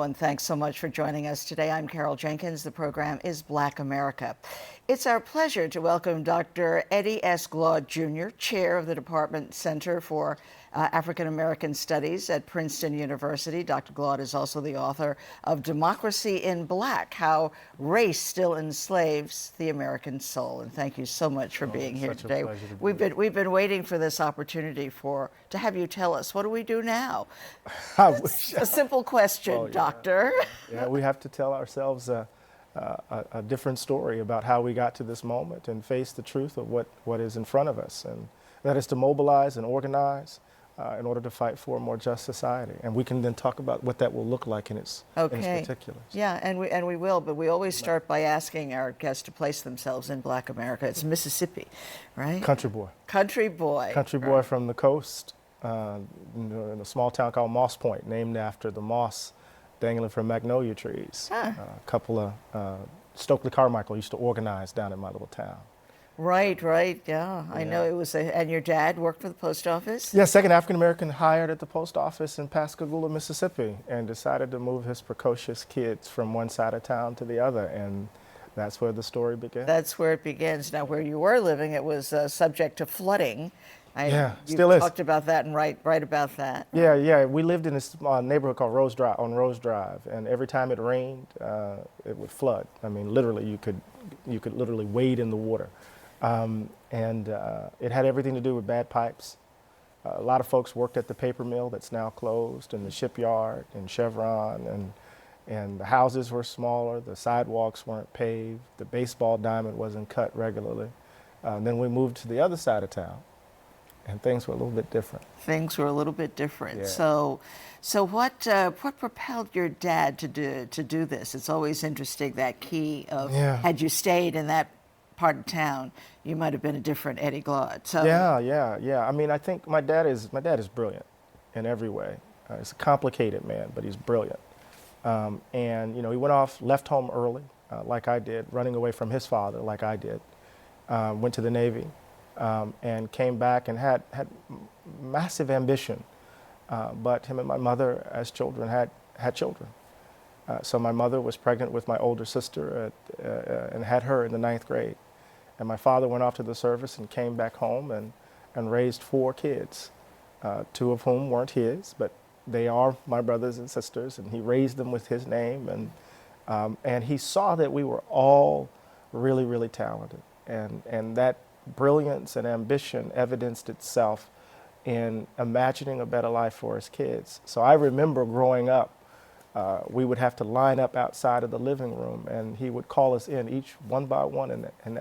Hello, and thanks so much for joining us today. I'm Carol Jenkins. The program is Black America. It's our pleasure to welcome Dr. Eddie S. Glaude Jr., Chair of the Department Center for African American Studies at Princeton University. Dr. Glaude is also the author of Democracy in Black: How Race Still Enslaves the American Soul. And thank you so much for being here today. We've been waiting for this opportunity to have you tell us, what do we do now? It's a simple question, Doctor. Yeah, we have to tell ourselves a different story about how we got to this moment and face the truth of what is in front of us. And that is to mobilize and organize in order to fight for a more just society. And we can then talk about what that will look like in its particulars. Yeah, and we will, but we always start by asking our guests to place themselves in Black America. It's Mississippi, right? Country boy. Country boy. Country boy from the coast, in a small town called Moss Point, named after the moss dangling from magnolia trees. A couple of Stokely Carmichael used to organize down in my little town. Right, yeah. I know it was, and your dad worked for the post office? Yeah, second African-American hired at the post office in Pascagoula, Mississippi, and decided to move his precocious kids from one side of town to the other, and that's where the story began. That's where it begins. Now, where you were living, it was subject to flooding. Still is. Talked about that and write about that. Yeah. We lived in this neighborhood called Rose Drive, and every time it rained, it would flood. I mean, literally, you could literally wade in the water. It had everything to do with bad pipes. A lot of folks worked at the paper mill that's now closed, and the shipyard and Chevron, and the houses were smaller, the sidewalks weren't paved, the baseball diamond wasn't cut regularly. Then we moved to the other side of town, and things were a little bit different. Things were a little bit different. Yeah. So what propelled your dad to do this? It's always interesting, that key of had you stayed in that part of town, you might have been a different Eddie Glaude. So yeah. I mean, I think my dad is brilliant in every way. He's a complicated man, but he's brilliant. And he left home early, like I did, running away from his father, like I did. Went to the Navy, and came back and had massive ambition. But him and my mother, as children, had children. So my mother was pregnant with my older sister and had her in the 9th grade. And my father went off to the service and came back home and raised 4 kids, 2 of whom weren't his, but they are my brothers and sisters, and he raised them with his name. And he saw that we were all really, really talented. And that brilliance and ambition evidenced itself in imagining a better life for his kids. So I remember growing up, we would have to line up outside of the living room, and he would call us in each one by one and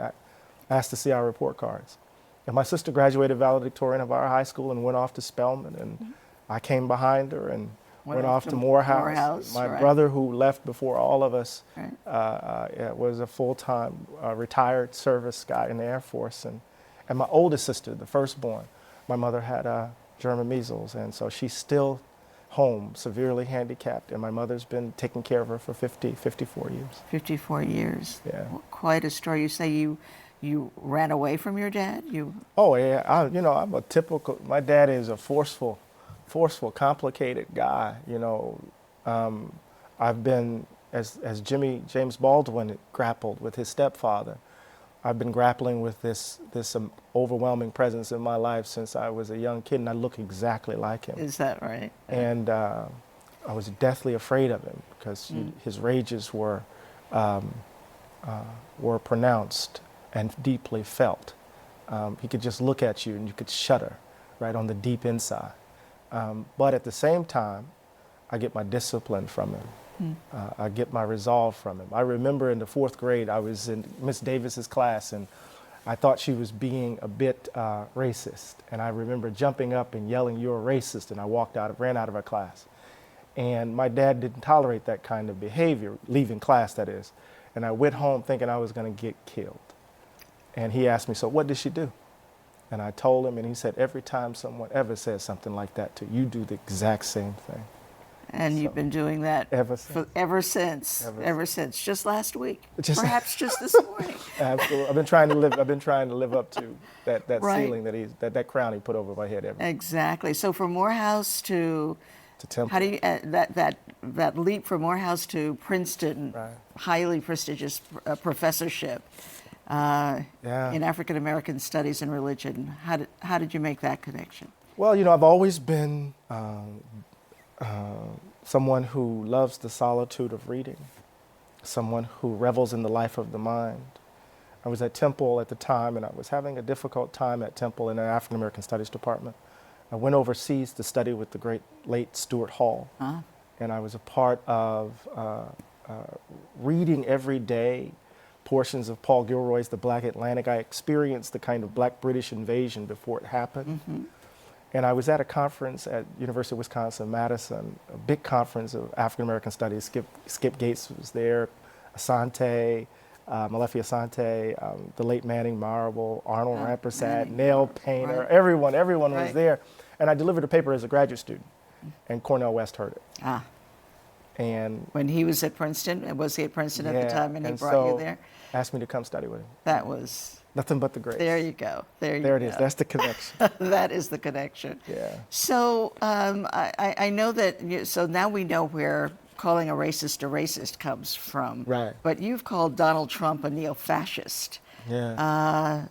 ask to see our report cards. And my sister graduated valedictorian of our high school and went off to Spelman, and I came behind her and went off to Morehouse. My brother, who left before all of us, was a full-time retired service guy in the Air Force. And my oldest sister, the firstborn, my mother had German measles, and so she's still home, severely handicapped, and my mother's been taking care of her for 54 years. 54 years. Yeah. Well, quite a story. You say you ran away from your dad? Oh, yeah. I'm a typical, my dad is a forceful, complicated guy. I've been, as James Baldwin grappled with his stepfather, I've been grappling with this overwhelming presence in my life since I was a young kid, and I look exactly like him. Is that right? And I was deathly afraid of him because his rages were pronounced and deeply felt. He could just look at you and you could shudder right on the deep inside. But at the same time, I get my discipline from him. I get my resolve from him. I remember in the 4th grade, I was in Miss Davis's class, and I thought she was being a bit racist. And I remember jumping up and yelling, "You're a racist," and I ran out of her class. And my dad didn't tolerate that kind of behavior, leaving class, that is. And I went home thinking I was going to get killed. And he asked me, "So what did she do?" And I told him, and he said, "Every time someone ever says something like that to you, do the exact same thing." And you've been doing that ever since. Just last week, perhaps just this morning. Absolutely. I've been trying to live up to that ceiling that crown he put over my head. Exactly. So from Morehouse to to Temple. How do you that leap from Morehouse to Princeton, Right. highly prestigious professorship in African American studies and religion? How did you make that connection? Well, you know, I've always been someone who loves the solitude of reading, someone who revels in the life of the mind. I was at Temple at the time, and I was having a difficult time at Temple in the African American Studies department. I went overseas to study with the great late Stuart Hall, and I was a part of reading every day portions of Paul Gilroy's The Black Atlantic. I experienced the kind of Black British invasion before it happened. Mm-hmm. And I was at a conference at University of Wisconsin-Madison, a big conference of African American studies. Skip Gates was there, Asante, Malefi Asante, the late Manning Marable, Arnold Rampersad, Nell Painter, right. everyone Right. was there. And I delivered a paper as a graduate student, and Cornel West heard it. And When he was at Princeton, was he at Princeton at the time, and he brought so you there? asked me to come study with him. That was, Nothing but the grace. there you go. There it is. That's the connection. That is the connection. Yeah. So I know that, so now we know where calling a racist comes from. Right. But you've called Donald Trump a neo-fascist. Yeah.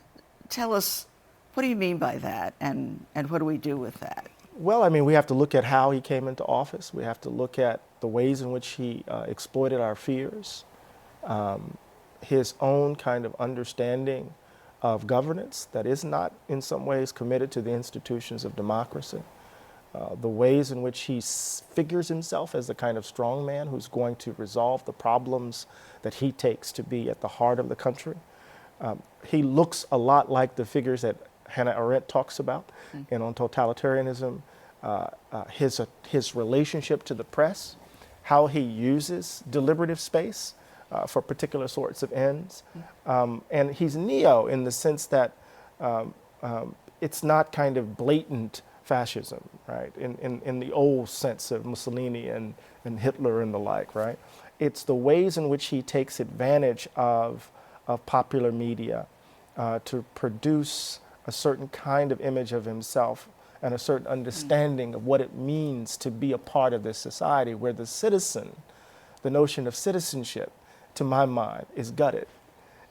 Tell us, what do you mean by that, and what do we do with that? Well, I mean, we have to look at how he came into office. We have to look at the ways in which he exploited our fears, his own kind of understanding of governance that is not in some ways committed to the institutions of democracy, the ways in which he figures himself as the kind of strong man who's going to resolve the problems that he takes to be at the heart of the country. He looks a lot like the figures that Hannah Arendt talks about on totalitarianism, his relationship to the press, how he uses deliberative space for particular sorts of ends. And he's neo in the sense that it's not kind of blatant fascism, right, in the old sense of Mussolini and Hitler and the like, right? It's the ways in which he takes advantage of popular media to produce a certain kind of image of himself and a certain understanding of what it means to be a part of this society where the citizen, the notion of citizenship, to my mind, is gutted.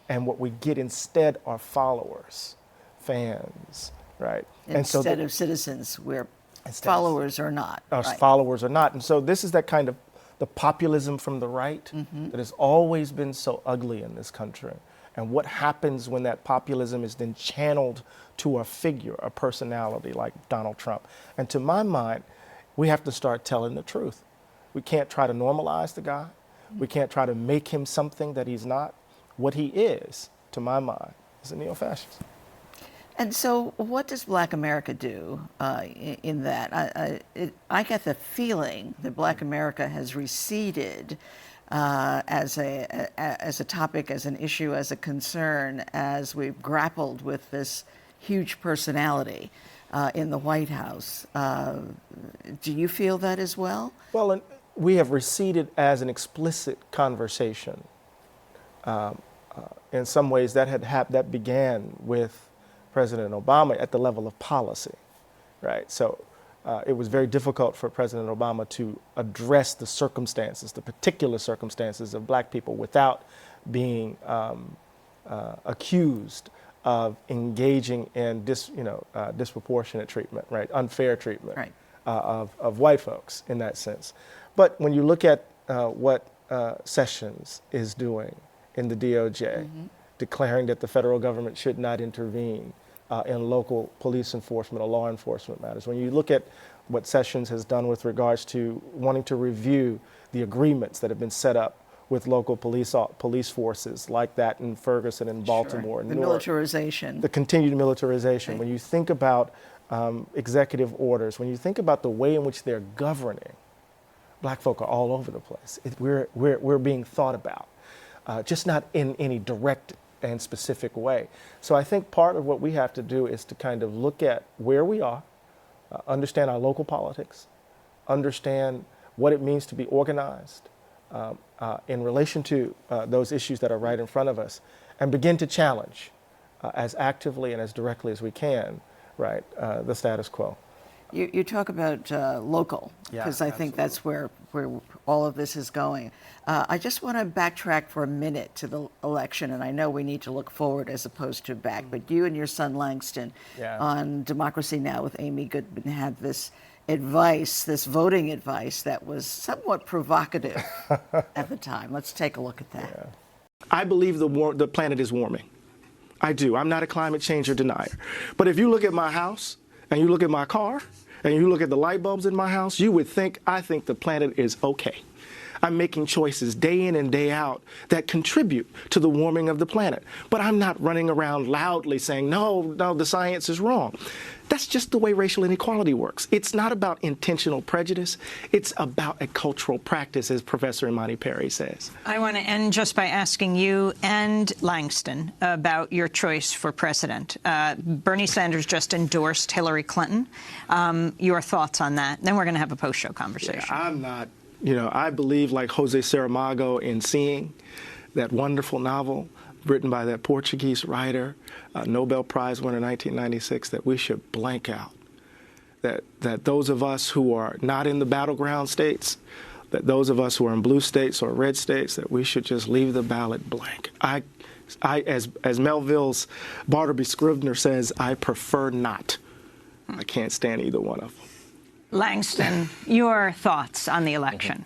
And what we get instead are followers, fans, right? Instead of citizens, where followers are not. Right. Followers are not. And so this is that kind of the populism from the right that has always been so ugly in this country. And what happens when that populism is then channeled to a figure, a personality like Donald Trump. And to my mind, we have to start telling the truth. We can't try to normalize the guy. We can't try to make him something that he's not. What he is, to my mind, is a neo-fascist. And so what does Black America do in that? I get the feeling that Black America has receded as a topic, as an issue, as a concern, as we've grappled with this huge personality in the White House. Do you feel that as well? Well, we have receded as an explicit conversation. In some ways, that began with President Obama at the level of policy, right? So it was very difficult for President Obama to address the circumstances, the particular circumstances of Black people without being accused of engaging in disproportionate treatment, right? Unfair treatment, right, of white folks in that sense. But when you look at what Sessions is doing in the DOJ, declaring that the federal government should not intervene in local police enforcement or law enforcement matters. When you look at what Sessions has done with regards to wanting to review the agreements that have been set up with local police forces like that in Ferguson and Baltimore. Sure. The militarization. The continued militarization. Right. When you think about executive orders, when you think about the way in which they're governing, Black folk are all over the place. We're being thought about, just not in any direct and specific way. So I think part of what we have to do is to kind of look at where we are, understand our local politics, understand what it means to be organized in relation to those issues that are right in front of us, and begin to challenge as actively and as directly as we can, right, the status quo. You talk about local, Yeah, because I think that's where all of this is going. I just want to backtrack for a minute to the election, and I know we need to look forward as opposed to back, but you and your son Langston on Democracy Now! With Amy Goodman had this advice, this voting advice that was somewhat provocative at the time. Let's take a look at that. Yeah. I believe the planet is warming. I do. I'm not a climate change denier. But if you look at my house and you look at my car and you look at the light bulbs in my house, you would think I think the planet is okay. I'm making choices day in and day out that contribute to the warming of the planet. But I'm not running around loudly saying, no, the science is wrong. That's just the way racial inequality works. It's not about intentional prejudice. It's about a cultural practice, as Professor Imani Perry says. I want to end just by asking you and Langston about your choice for president. Bernie Sanders just endorsed Hillary Clinton. Your thoughts on that? Then we're going to have a post-show conversation. Yeah, I'm not, I believe like Jose Saramago in Seeing, that wonderful novel written by that Portuguese writer, Nobel Prize winner in 1996, that we should blank out. That those of us who are not in the battleground states, that those of us who are in blue states or red states, that we should just leave the ballot blank. As Melville's Bartleby Scrivener says, I prefer not. I can't stand either one of them. Langston, your thoughts on the election?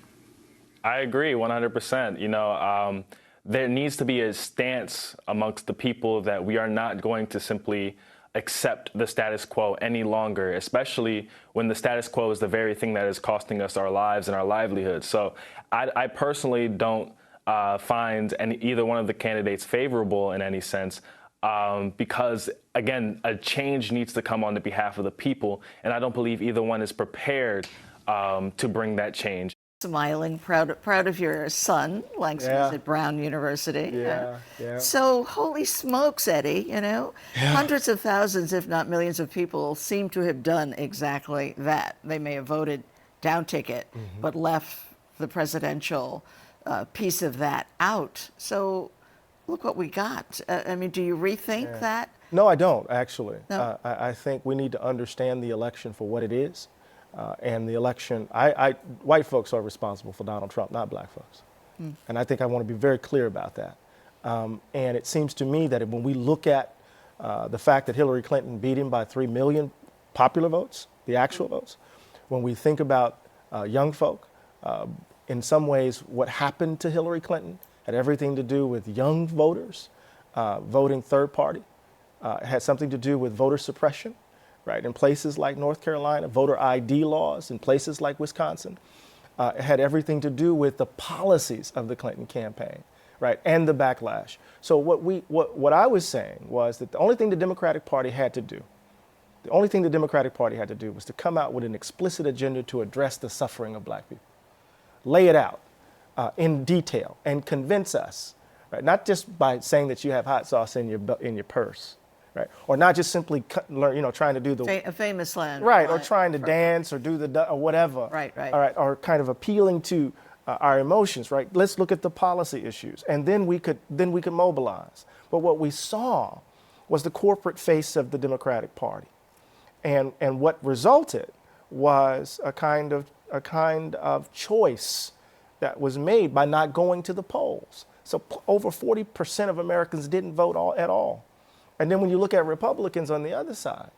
I agree 100%. There needs to be a stance amongst the people that we are not going to simply accept the status quo any longer, especially when the status quo is the very thing that is costing us our lives and our livelihoods. So I personally don't find either one of the candidates favorable in any sense because, again, a change needs to come on the behalf of the people, and I don't believe either one is prepared to bring that change. Smiling, proud of your son. Langston is at Brown University. Yeah. So, holy smokes, Eddie, hundreds of thousands, if not millions of people seem to have done exactly that. They may have voted down ticket, but left the presidential piece of that out. So, look what we got. Do you rethink that? No, I don't, actually. No? I think we need to understand the election for what it is. And the election, white folks are responsible for Donald Trump, not black folks. And I think I want to be very clear about that. And it seems to me that when we look at the fact that Hillary Clinton beat him by 3 million popular votes, the actual votes, when we think about young folk, in some ways what happened to Hillary Clinton had everything to do with young voters voting third party. It had something to do with voter suppression. Right, in places like North Carolina, voter ID laws, in places like Wisconsin, it had everything to do with the policies of the Clinton campaign, right, and the backlash. So what I was saying was that the only thing the Democratic Party had to do, was to come out with an explicit agenda to address the suffering of black people, lay it out in detail, and convince us, right, not just by saying that you have hot sauce in your purse. Right, or not just simply trying to do a famous line, right, or trying to dance or do or whatever, right, all right, or kind of appealing to our emotions, right? Let's look at the policy issues, and then we could mobilize. But what we saw was the corporate face of the Democratic Party, and what resulted was a kind of choice that was made by not going to the polls. So over 40% of Americans didn't vote at all. And then when you look at Republicans on the other side,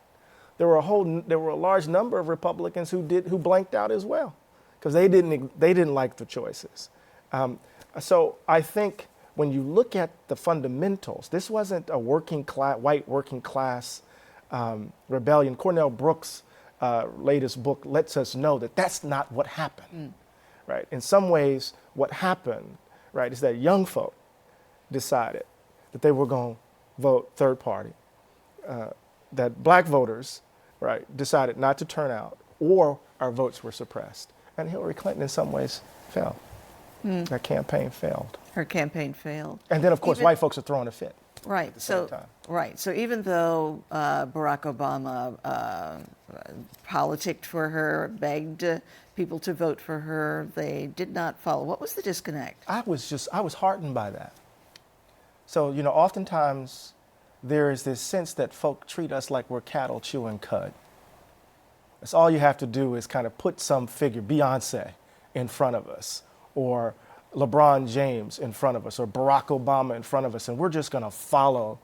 there were a large number of Republicans who blanked out as well, because they didn't like the choices. So I think when you look at the fundamentals, this wasn't a white working class rebellion. Cornell Brooks' latest book lets us know that that's not what happened. Right? In some ways, what happened, right, is that young folk decided that they were going to vote third party, that black voters, right, decided not to turn out, or our votes were suppressed. And Hillary Clinton in some ways fell. That campaign failed. Her campaign failed. And then, of course, white folks are throwing a fit. Right. At the same time. Right. So even though Barack Obama politicked for her, begged people to vote for her, they did not follow. What was the disconnect? I was heartened by that. So, oftentimes there is this sense that folk treat us like we're cattle chewing cud. That's all you have to do is kind of put some figure, Beyonce, in front of us, or LeBron James in front of us, or Barack Obama in front of us, and we're just going to follow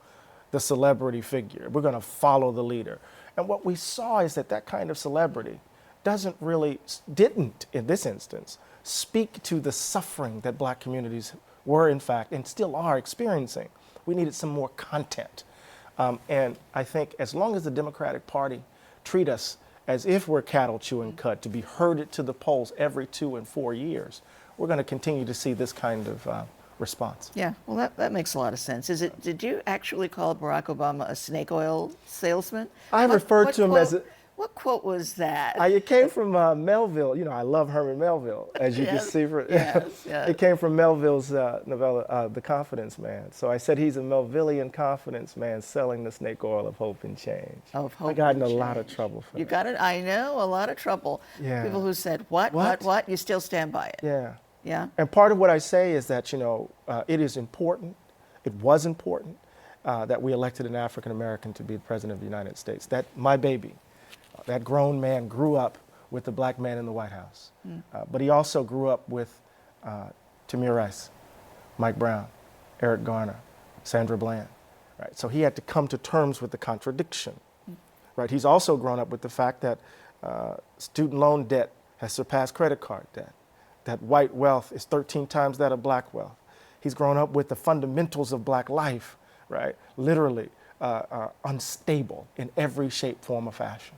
the celebrity figure. We're going to follow the leader. And what we saw is that that kind of celebrity didn't, in this instance, speak to the suffering that black communities were, in fact, and still are experiencing. We needed some more content. And I think as long as the Democratic Party treat us as if we're cattle chewing cud, to be herded to the polls every 2 and 4 years, we're going to continue to see this kind of response. Yeah, well, that makes a lot of sense. Did you actually call Barack Obama a snake oil salesman? I referred to him as a... What quote was that? It came from Melville. You know, I love Herman Melville, as you can see. Yes. It came from Melville's novella, The Confidence Man. So I said he's a Melvillian confidence man selling the snake oil of hope and change. Of hope. I got in a and lot of change. trouble for You that. got it? I know, a lot of trouble. Yeah. People who said, what? You still stand by it. Yeah. Yeah. And part of what I say is that, you know, it is important, it was important that we elected an African American to be the President of the United States. That my baby, that grown man grew up with the black man in the White House. But he also grew up with Tamir Rice, Mike Brown, Eric Garner, Sandra Bland. Right? So he had to come to terms with the contradiction. Right? He's also grown up with the fact that student loan debt has surpassed credit card debt, that white wealth is 13 times that of black wealth. He's grown up with the fundamentals of black life, right? Literally unstable in every shape, form, or fashion.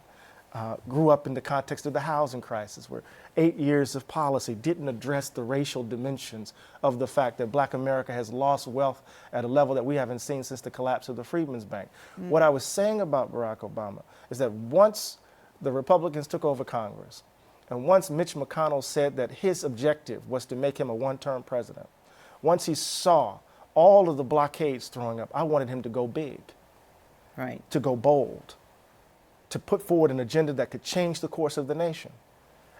Grew up in the context of the housing crisis, where 8 years of policy didn't address the racial dimensions of the fact that black America has lost wealth at a level that we haven't seen since the collapse of the Freedmen's Bank. What I was saying about Barack Obama is that once the Republicans took over Congress, and once Mitch McConnell said that his objective was to make him a one-term president, once he saw all of the blockades throwing up, I wanted him to go big, Right. to go bold, to put forward an agenda that could change the course of the nation.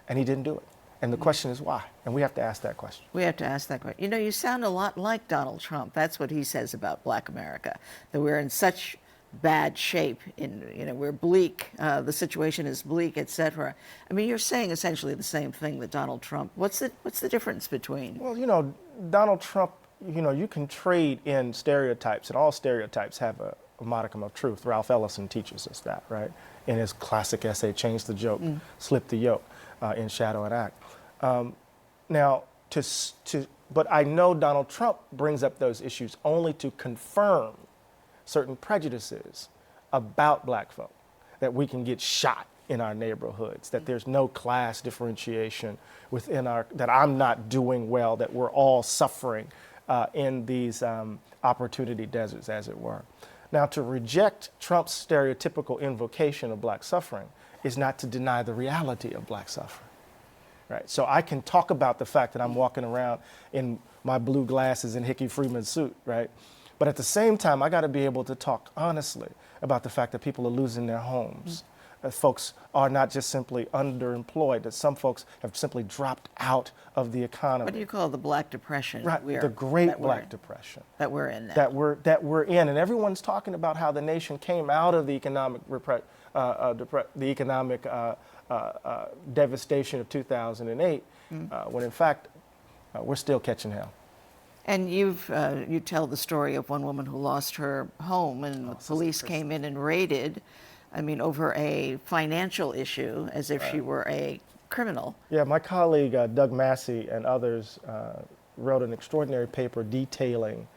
And he didn't do it. And the question is why? And we have to ask that question. We have to ask that question. You know, you sound a lot like Donald Trump. That's what he says about black America, that we're in such bad shape, we're bleak, the situation is bleak, etc. I mean, you're saying essentially the same thing that Donald Trump. What's the difference between? Well, you know, Donald Trump, you know, you can trade in stereotypes, and all stereotypes have a modicum of truth. Ralph Ellison teaches us that, right? In his classic essay, Change the Joke, Slip the Yoke, in Shadow and Act. But I know Donald Trump brings up those issues only to confirm certain prejudices about black folk, that we can get shot in our neighborhoods, that there's no class differentiation within that I'm not doing well, that we're all suffering in these opportunity deserts, as it were. Now, to reject Trump's stereotypical invocation of black suffering is not to deny the reality of black suffering. Right? So I can talk about the fact that I'm walking around in my blue glasses and Hickey Freeman suit, right? But at the same time, I got to be able to talk honestly about the fact that people are losing their homes, that folks are not just simply underemployed, that some folks have simply dropped out of the economy. What do you call the Black Depression? Right, the Great Black Depression. That we're in now. That we're in, and everyone's talking about how the nation came out of the economic devastation of 2008, when in fact we're still catching hell. And you tell the story of one woman who lost her home, and the police came in and raided, over a financial issue, as if she were a criminal. Yeah, my colleague Doug Massey and others wrote an extraordinary paper detailing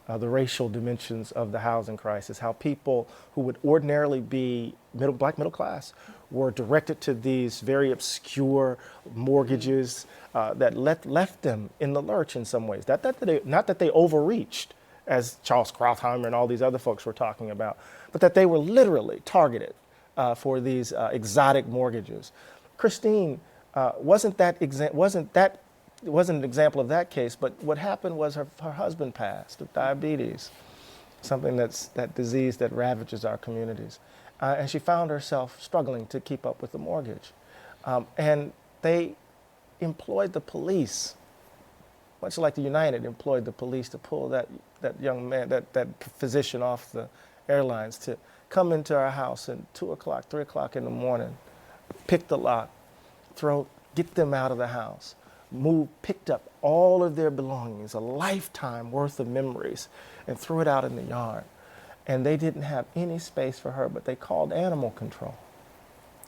the racial dimensions of the housing crisis, how people who would ordinarily be black middle class were directed to these very obscure mortgages that left them in the lurch in some ways. Not that they overreached, as Charles Krautheimer and all these other folks were talking about, but that they were literally targeted for these exotic mortgages. Christine wasn't an example of that case, but what happened was her husband passed of diabetes, something that disease that ravages our communities. And she found herself struggling to keep up with the mortgage. And they employed the police, much like the United employed the police to pull that young man, that physician off the airlines, to come into our house at 2 o'clock, 3 o'clock in the morning picked the lock, get them out of the house, picked up all of their belongings, a lifetime worth of memories, and threw it out in the yard. And they didn't have any space for her, but they called animal control.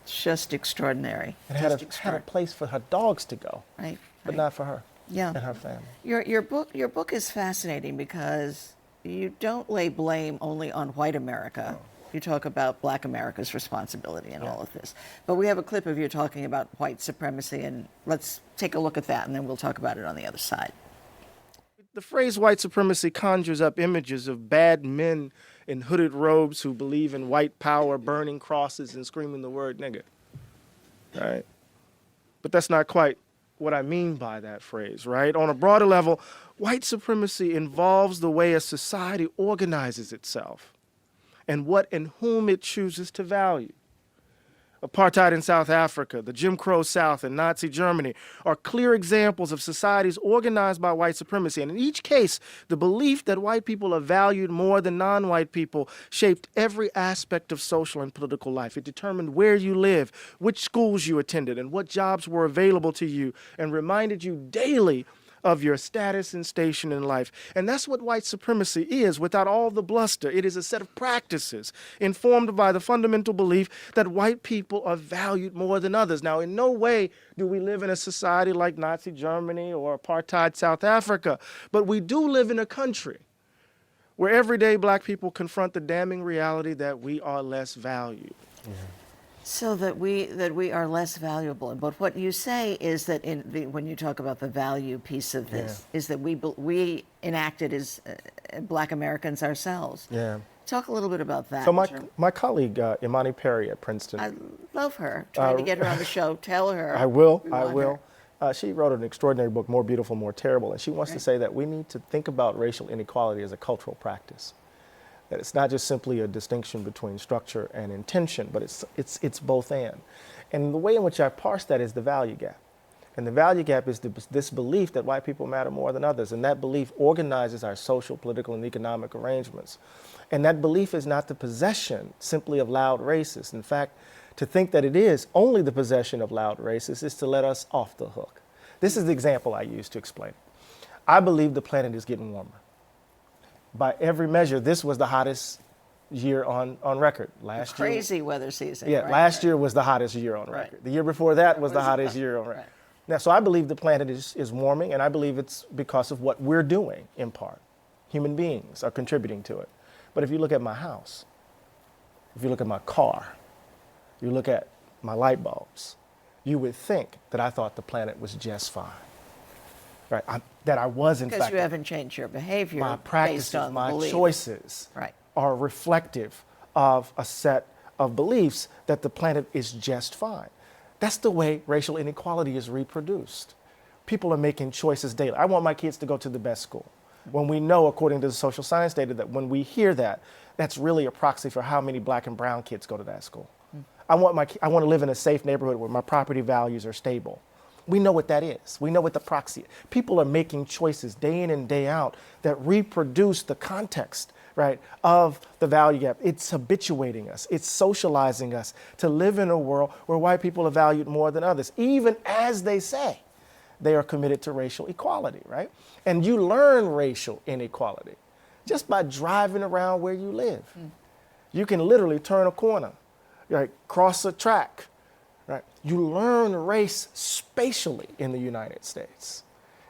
It's just extraordinary. It had a place for her dogs to go, right, but not for her yeah. and her family. Your book is fascinating because you don't lay blame only on white America. No. You talk about Black America's responsibility in all of this. But we have a clip of you talking about white supremacy, and let's take a look at that, and then we'll talk about it on the other side. The phrase white supremacy conjures up images of bad men in hooded robes who believe in white power, burning crosses and screaming the word nigger, right? But that's not quite what I mean by that phrase, right? On a broader level, white supremacy involves the way a society organizes itself and what and whom it chooses to value. Apartheid in South Africa, the Jim Crow South, and Nazi Germany are clear examples of societies organized by white supremacy. And in each case, the belief that white people are valued more than non-white people shaped every aspect of social and political life. It determined where you live, which schools you attended, and what jobs were available to you, and reminded you daily of your status and station in life. And that's what white supremacy is without all the bluster. It is a set of practices informed by the fundamental belief that white people are valued more than others. Now, in no way do we live in a society like Nazi Germany or apartheid South Africa, but we do live in a country where every day Black people confront the damning reality that we are less valued. Yeah. So that we are less valuable. But what you say is that when you talk about the value piece of this, is that we enacted as Black Americans ourselves. Yeah. Talk a little bit about that. So my colleague, Imani Perry at Princeton. I love her. Trying to get her on the show. Tell her. I will. She wrote an extraordinary book, More Beautiful, More Terrible. And she wants to say that we need to think about racial inequality as a cultural practice. That it's not just simply a distinction between structure and intention, but it's both and. And the way in which I parse that is the value gap. And the value gap is this belief that white people matter more than others. And that belief organizes our social, political, and economic arrangements. And that belief is not the possession simply of loud racists. In fact, to think that it is only the possession of loud racists is to let us off the hook. This is the example I use to explain it. I believe the planet is getting warmer. By every measure, this was the hottest year on record. Last year. Crazy weather season. Yeah, right? last year was the hottest year on record. The year before that was the hottest year on record. Right. Now, so I believe the planet is warming, and I believe it's because of what we're doing, in part. Human beings are contributing to it. But if you look at my house, if you look at my car, you look at my light bulbs, you would think that I thought the planet was just fine. Right? That I was, in fact. Because you haven't changed your behavior. My practices, based on my belief. choices are reflective of a set of beliefs that the planet is just fine. That's the way racial inequality is reproduced. People are making choices daily. I want my kids to go to the best school. When we know, according to the social science data, that when we hear that, that's really a proxy for how many Black and brown kids go to that school. I want to live in a safe neighborhood where my property values are stable. We know what that is. We know what the proxy is. People are making choices day in and day out that reproduce the context, right, of the value gap. It's habituating us. It's socializing us to live in a world where white people are valued more than others, even as they say they are committed to racial equality, right? And you learn racial inequality just by driving around where you live. You can literally turn a corner, right, cross a track. Right. You learn race spatially in the United States.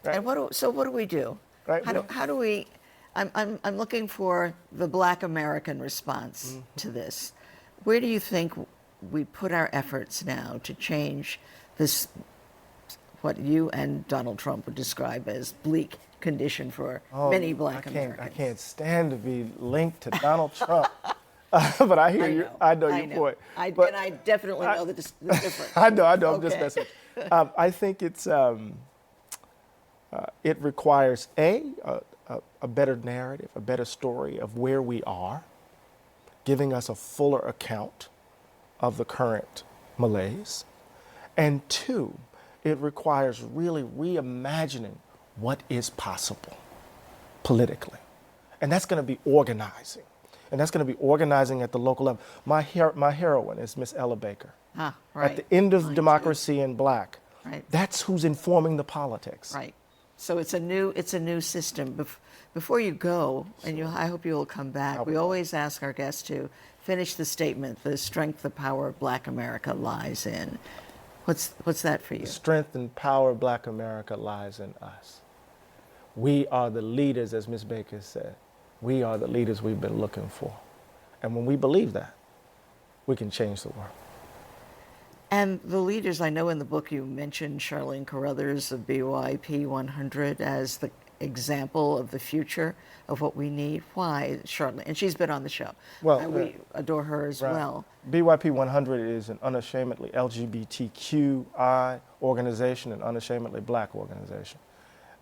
Right? And what do we do? Right. How do we? I'm looking for the Black American response to this. Where do you think we put our efforts now to change this, what you and Donald Trump would describe as bleak condition for many Black Americans? I can't stand to be linked to Donald Trump. But I hear you. I know your point. And I definitely know the difference. I know. I'm just messing. I think it requires a better narrative, a better story of where we are, giving us a fuller account of the current malaise. And two, it requires really reimagining what is possible politically. And that's going to be organizing. And that's going to be organizing at the local level. My heroine is Miss Ella Baker. Ah, right. At the end of Mine Democracy in Black. Right. That's who's informing the politics. Right. So it's a new system. Before you go, and I hope you will come back, we always ask our guests to finish the statement, the strength, the power of Black America lies in. What's that for you? The strength and power of Black America lies in us. We are the leaders, as Ms. Baker said. We are the leaders we've been looking for. And when we believe that, we can change the world. And the leaders, I know in the book you mentioned Charlene Carruthers of BYP 100 as the example of the future of what we need. Why, Charlene? And she's been on the show. Well, we adore her as well. BYP 100 is an unashamedly LGBTQI organization, an unashamedly Black organization.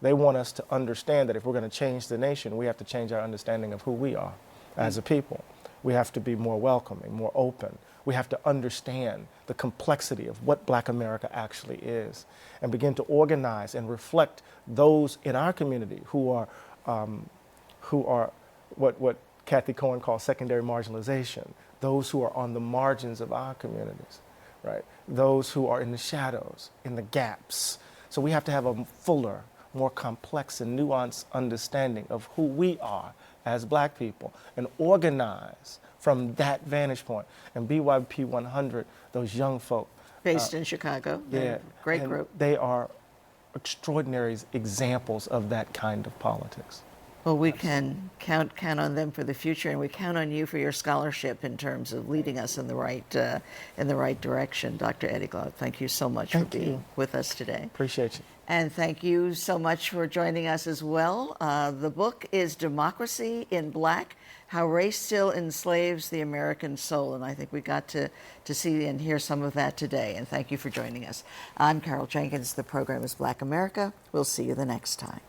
They want us to understand that if we're going to change the nation, we have to change our understanding of who we are as a people. We have to be more welcoming, more open. We have to understand the complexity of what Black America actually is and begin to organize and reflect those in our community who are what Kathy Cohen calls secondary marginalization, those who are on the margins of our communities, right? Those who are in the shadows, in the gaps. So we have to have a fuller, more complex and nuanced understanding of who we are as Black people and organize from that vantage point. And BYP 100, those young folk. Based in Chicago. Yeah. Great group. They are extraordinary examples of that kind of politics. Well, we can count on them for the future, and we count on you for your scholarship in terms of leading us in the right direction. Dr. Eddie Glaude, thank you so much for being with us today. Appreciate you. And thank you so much for joining us as well. The book is Democracy in Black, How Race Still Enslaves the American Soul. And I think we got to see and hear some of that today. And thank you for joining us. I'm Carol Jenkins. The program is Black America. We'll see you the next time.